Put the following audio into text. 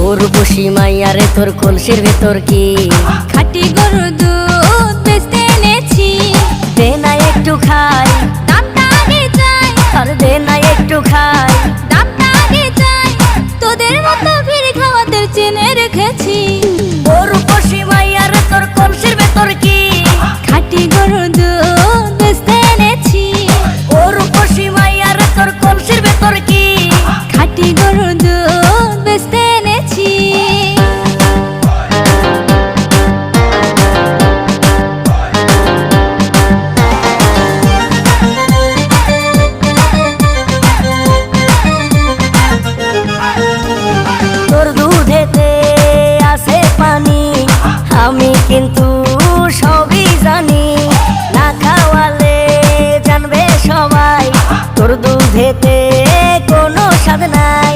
উর্বশী মাইয়ারে তোর কলসির ভেতর কি খাঁটি গরুর দুধ বেচতে এনেছি। দে না একটু খাই, দামটা আগে চাই, আর দে না একটু খাই। দামটা আগে চাই, তোদের মতো ভিড় খাওয়াদের চেনে রেখেছি। উর্বশী মাইয়ারে তোর কলসির ভেতর কি খাঁটি গরুর দুধ বেচতে এনেছি। উর্বশী মাইয়ারে তোর কলসির ভেতর কি খাঁটি গরুর দুধ বেচতে এনেছি। তোর দুধেতে আছে পানি, আমি কিন্তু সবই জানি। না খাওয়ালে জানবে সবাই তোর দুধেতে কোনো স্বাদ নাই।